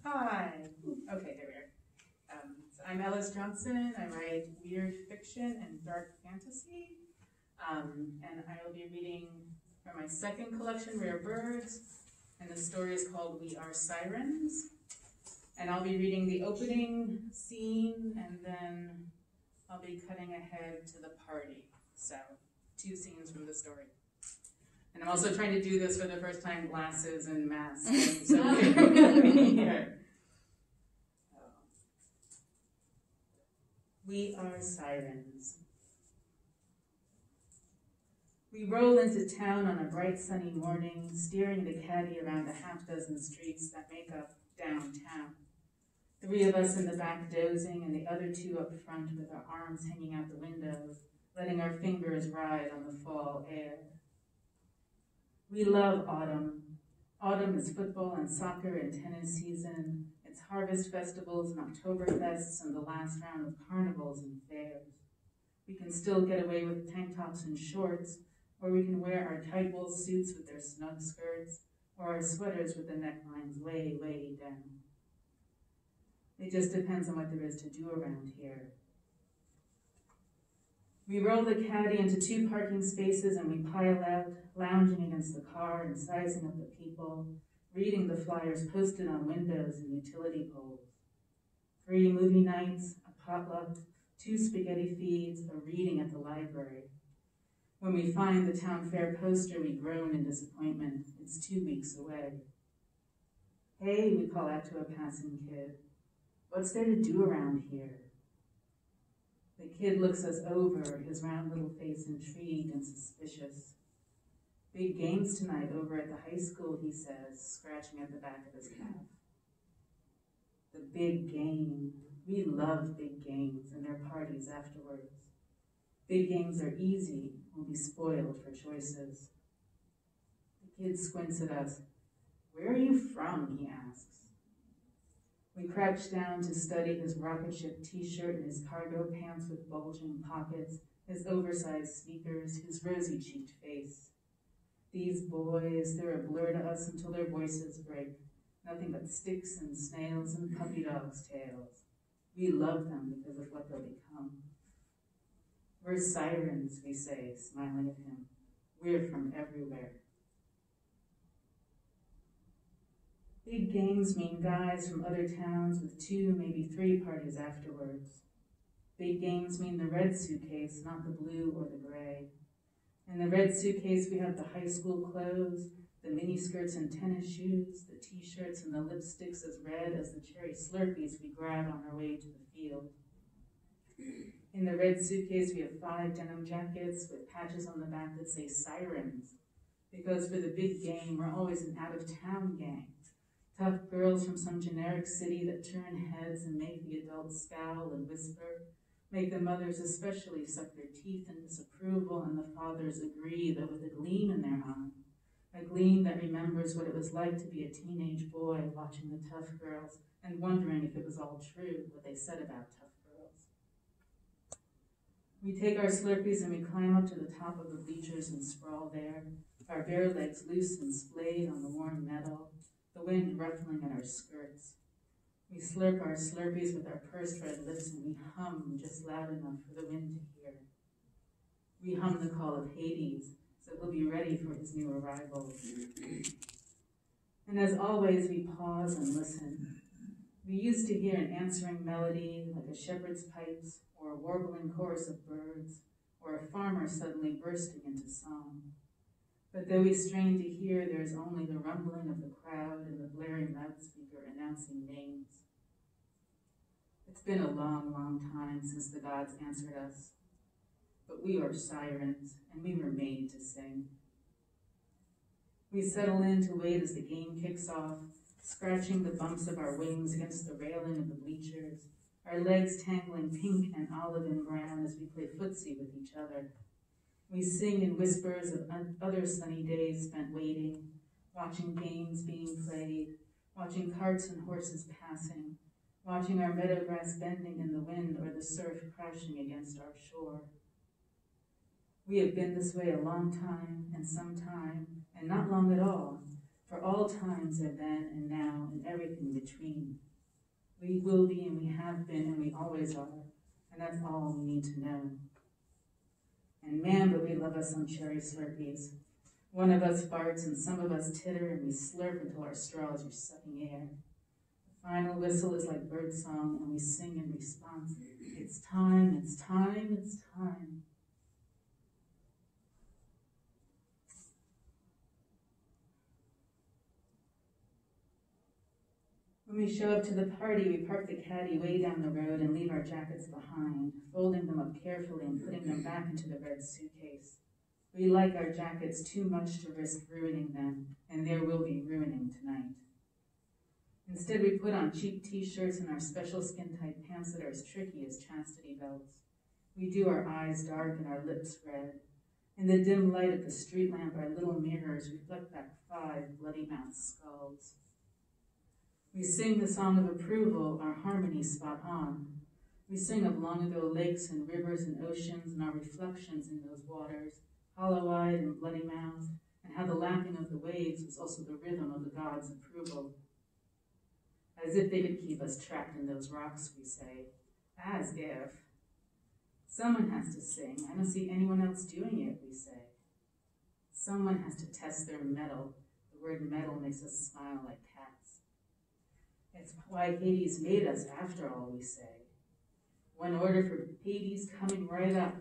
Hi. Okay, there we are. So I'm Ellis Johnson. I write weird fiction and dark fantasy. And I will be reading from my second collection, Rare Birds, and the story is called We Are Sirens. And I'll be reading the opening scene, and then I'll be cutting ahead to the party. So, 2 scenes from the story. And I'm also trying to do this for the first time, glasses and masks. So here. We are sirens. We roll into town on a bright sunny morning, steering the caddy around a half-dozen streets that make up downtown. 3 of us in the back dozing, and the other 2 up front with our arms hanging out the windows, letting our fingers ride on the fall air. We love autumn. Autumn is football and soccer and tennis season. It's harvest festivals and Oktoberfests and the last round of carnivals and fairs. We can still get away with tank tops and shorts, or we can wear our tight wool suits with their snug skirts, or our sweaters with the necklines way, way down. It just depends on what there is to do around here. We roll the caddy into 2 parking spaces and we pile out, lounging against the car and sizing up the people, reading the flyers posted on windows and utility poles. Free movie nights, a potluck, 2 spaghetti feeds, a reading at the library. When we find the town fair poster, we groan in disappointment. It's 2 weeks away. Hey, we call out to a passing kid. What's there to do around here? The kid looks us over, his round little face intrigued and suspicious. Big games tonight over at the high school, he says, scratching at the back of his calf. The big game. We love big games and their parties afterwards. Big games are easy. We'll be spoiled for choices. The kid squints at us. Where are you from? He asks. We crouch down to study his rocket ship t-shirt and his cargo pants with bulging pockets, his oversized sneakers, his rosy-cheeked face. These boys, they're a blur to us until their voices break. Nothing but sticks and snails and puppy dogs' tails. We love them because of what they'll become. We're sirens, we say, smiling at him. We're from everywhere. Big games mean guys from other towns with 2, maybe 3 parties afterwards. Big games mean the red suitcase, not the blue or the gray. In the red suitcase, we have the high school clothes, the miniskirts and tennis shoes, the t-shirts and the lipsticks as red as the cherry Slurpees we grab on our way to the field. In the red suitcase, we have 5 denim jackets with patches on the back that say sirens, because for the big game, we're always an out-of-town gang. Tough girls from some generic city that turn heads and make the adults scowl and whisper, make the mothers especially suck their teeth in disapproval, and the fathers agree, though with a gleam in their eye, a gleam that remembers what it was like to be a teenage boy watching the tough girls and wondering if it was all true, what they said about tough girls. We take our Slurpees and we climb up to the top of the bleachers and sprawl there, our bare legs loose and splayed on the warm metal, the wind ruffling at our skirts. We slurp our Slurpees with our pursed red lips and we hum just loud enough for the wind to hear. We hum the call of Hades, so we'll be ready for his new arrival. And as always, we pause and listen. We used to hear an answering melody like a shepherd's pipes or a warbling chorus of birds or a farmer suddenly bursting into song. But though we strain to hear, there is only the rumbling of the crowd and the blaring loudspeaker announcing names. It's been a long, long time since the gods answered us, but we are sirens, and we were made to sing. We settle in to wait as the game kicks off, scratching the bumps of our wings against the railing of the bleachers, our legs tangling pink and olive and brown as we play footsie with each other. We sing in whispers of other sunny days spent waiting, watching games being played, watching carts and horses passing, watching our meadow grass bending in the wind or the surf crashing against our shore. We have been this way a long time, and some time, and not long at all, For all times are then and now and everything between. We will be and we have been and we always are, and that's all we need to know. And man, but we love us some cherry slurpees. One of us farts and some of us titter and we slurp until our straws are sucking air. The final whistle is like birdsong and we sing in response. It's time, it's time, it's time. When we show up to the party, we park the caddy way down the road and leave our jackets behind, folding them up carefully and putting them back into the red suitcase. We like our jackets too much to risk ruining them, and there will be ruining tonight. Instead, we put on cheap t-shirts and our special skin-tight pants that are as tricky as chastity belts. We do our eyes dark and our lips red. In the dim light of the street lamp, our little mirrors reflect back 5 bloody-mouthed skulls. We sing the song of approval, our harmony spot on. We sing of long-ago lakes and rivers and oceans and our reflections in those waters, hollow-eyed and bloody-mouthed, and how the lapping of the waves was also the rhythm of the gods' approval. As if they could keep us trapped in those rocks, we say. As if. Someone has to sing. I don't see anyone else doing it, we say. Someone has to test their metal. The word metal makes us smile like cats. It's why Hades made us, after all, we say. One order for Hades coming right up.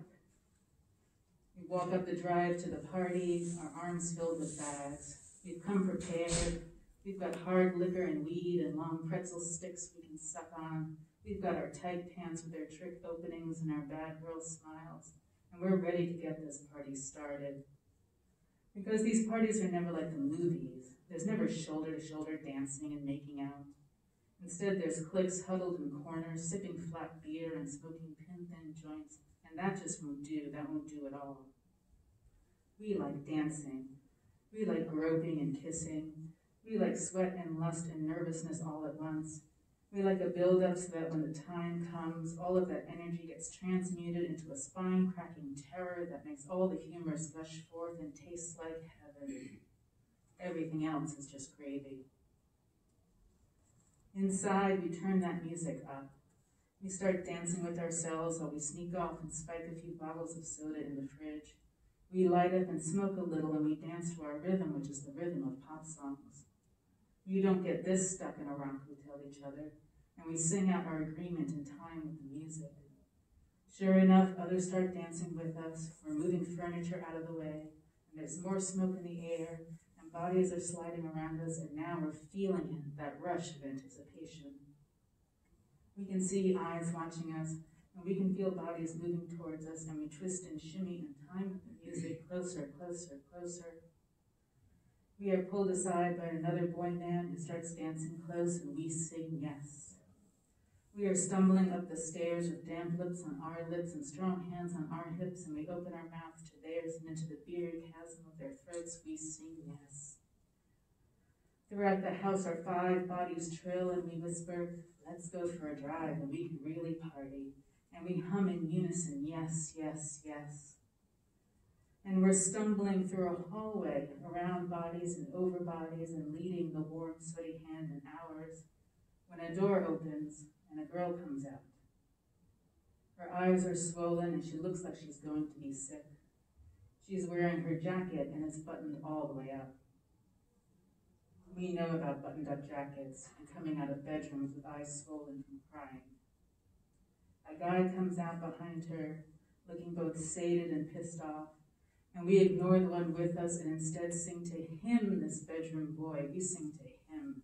We walk up the drive to the party, our arms filled with bags. We've come prepared. We've got hard liquor and weed and long pretzel sticks we can suck on. We've got our tight pants with their trick openings and our bad girl smiles. And we're ready to get this party started. Because these parties are never like the movies. There's never shoulder-to-shoulder dancing and making out. Instead, there's cliques huddled in corners, sipping flat beer and smoking pin-thin joints, and that just won't do. That won't do at all. We like dancing. We like groping and kissing. We like sweat and lust and nervousness all at once. We like a build-up so that when the time comes, all of that energy gets transmuted into a spine-cracking terror that makes all the humors gush forth and taste like heaven. Everything else is just gravy. Inside, we turn that music up. We start dancing with ourselves while we sneak off and spike a few bottles of soda in the fridge. We light up and smoke a little and we dance to our rhythm, which is the rhythm of pop songs. You don't get this stuck in a rock, we tell each other, and we sing out our agreement in time with the music. Sure enough, others start dancing with us. We're moving furniture out of the way, and there's more smoke in the air, and bodies are sliding around us, and now we're feeling it, that rush of anticipation. We can see eyes watching us, and we can feel bodies moving towards us, and we twist and shimmy in time with the music, closer, closer, closer. We are pulled aside by another boy man who starts dancing close, and we sing yes. We are stumbling up the stairs with damp lips on our lips and strong hands on our hips, and we open our mouths to theirs, and into the beery chasm of their throats we sing yes. Throughout the house our 5 bodies trill, and we whisper, let's go for a drive, and we can really party. And we hum in unison, yes, yes, yes. And we're stumbling through a hallway, around bodies and over bodies, and leading the warm, sweaty hand in ours, when a door opens and a girl comes out. Her eyes are swollen and she looks like she's going to be sick. She's wearing her jacket and it's buttoned all the way up. We know about buttoned-up jackets and coming out of bedrooms with eyes swollen from crying. A guy comes out behind her, looking both sated and pissed off, and we ignore the one with us and instead sing to him, this bedroom boy. We sing to him.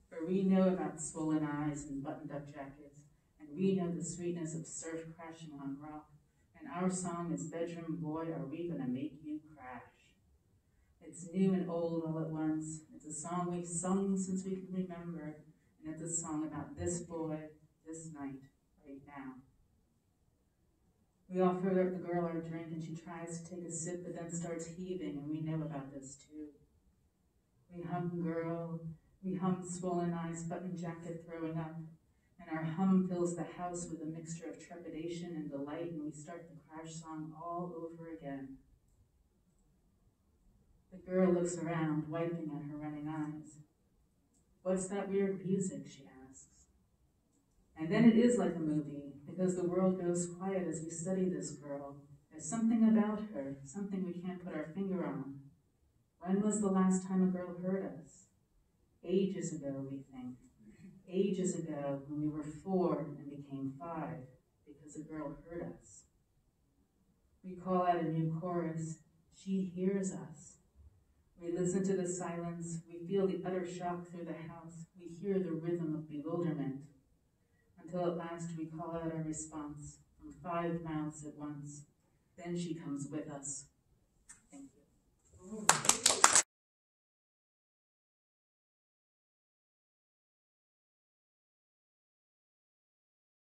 For we know about swollen eyes and buttoned-up jackets, and we know the sweetness of surf crashing on rock, and our song is Bedroom Boy, Are We Gonna Make You Crash? It's new and old all at once. It's a song we've sung since we can remember, and it's a song about this boy, this night, right now. We offer the girl our drink, and she tries to take a sip, but then starts heaving, and we know about this too. We hum girl, we hum swollen eyes, button jacket throwing up, and our hum fills the house with a mixture of trepidation and delight, and we start the crash song all over again. The girl looks around, wiping at her running eyes. What's that weird music, she asks. And then it is like a movie, because the world goes quiet as we study this girl. There's something about her, something we can't put our finger on. When was the last time a girl heard us? Ages ago, we think. Ages ago, when we were 4 and became 5, because a girl heard us. We call out a new chorus. She hears us. We listen to the silence. We feel the utter shock through the house. We hear the rhythm of bewilderment. Until at last we call out our response from 5 mouths at once. Then she comes with us.